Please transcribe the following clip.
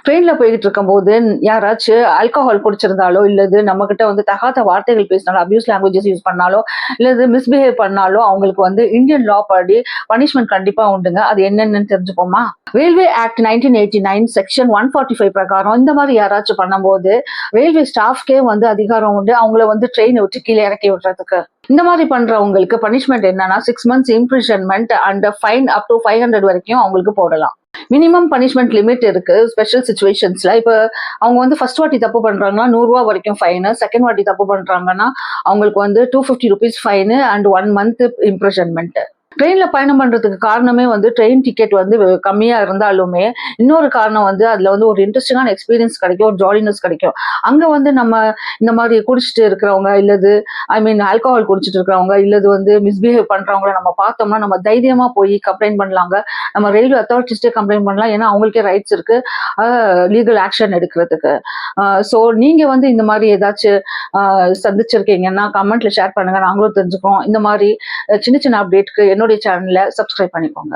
ட்ரெயின்ல போய்கிட்டு இருக்கும்போது யாராச்சும் ஆல்கஹால் குடிச்சிருந்தாலோ, இல்லது நம்மகிட்ட வந்து தகாத வார்த்தைகள் பேசினாலோ, அபியூஸ் லாங்குவேஜஸ் யூஸ் பண்ணாலோ, இல்லது மிஸ்பிஹேவ் பண்ணாலோ, அவங்களுக்கு வந்து இந்தியன் லா படி பனிஷ்மென்ட் கண்டிப்பா உண்டுங்க. அது என்னென்னு தெரிஞ்சுப்போமா? ரயில்வே ஆக்ட் 1989 செக்ஷன் 145 பிரகாரம் இந்த மாதிரி யாராச்சும் பண்ணும்போது ரயில்வே ஸ்டாஃப்கே வந்து அதிகாரம் உண்டு. அவங்கள வந்து ட்ரெயினை விட்டு கீழே இறக்கி விடுறதுக்கு. இந்த மாதிரி பண்றவங்களுக்கு பனிஷ்மெண்ட் என்னன்னா 6 months imprisonment and fine up to 500 வரைக்கும் அவங்களுக்கு போடலாம். மினிமம் பனிஷ்மெண்ட் லிமிட் இருக்கு ஸ்பெஷல் சுச்சுவேஷன்ஸ்ல. இப்ப அவங்க வந்து ஃபர்ஸ்ட் வாட்டி தப்பு பண்றாங்கன்னா ₹100 வரைக்கும் ஃபைனு, செகண்ட் வாட்டி தப்பு பண்றாங்கன்னா அவங்களுக்கு வந்து ₹250 ஃபைனு அண்ட் 1 month இம்ப்ரிசன்மெண்ட். ட்ரெயின்ல பயணம் பண்றதுக்கு காரணமே வந்து ட்ரெயின் டிக்கெட் வந்து கம்மியா இருந்தாலுமே இன்னொரு காரணம் வந்து அதுல வந்து ஒரு இன்ட்ரெஸ்டிங்கான எக்ஸ்பீரியன்ஸ் கிடைக்கும், ஒரு ஜாலினஸ் கிடைக்கும். அங்க வந்து நம்ம இந்த மாதிரி குடிச்சிட்டு இருக்கிறவங்க இல்லது ஆல்கஹால் குடிச்சிட்டு இருக்கிறவங்க இல்லது வந்து மிஸ்பிஹேவ் பண்றவங்கள நம்ம பார்த்தோம்னா நம்ம தைரியமா போய் கம்ப்ளைண்ட் பண்ணலாங்க. நம்ம ரயில்வே அத்தாரிட்டிஸ்டே கம்ப்ளைண்ட் பண்ணலாம். ஏன்னா அவங்களுக்கே ரைட்ஸ் இருக்கு லீகல் ஆக்ஷன் எடுக்கிறதுக்கு. ஸோ நீங்க வந்து இந்த மாதிரி ஏதாச்சும் சந்திச்சிருக்கீங்கன்னா கமெண்ட்ல ஷேர் பண்ணுங்க, நாங்களும் தெரிஞ்சுக்கிறோம். இந்த மாதிரி சின்ன சின்ன அப்டேட்க்கு என்னுடைய சேனலை சப்ஸ்கிரைப் பண்ணிக்கோங்க.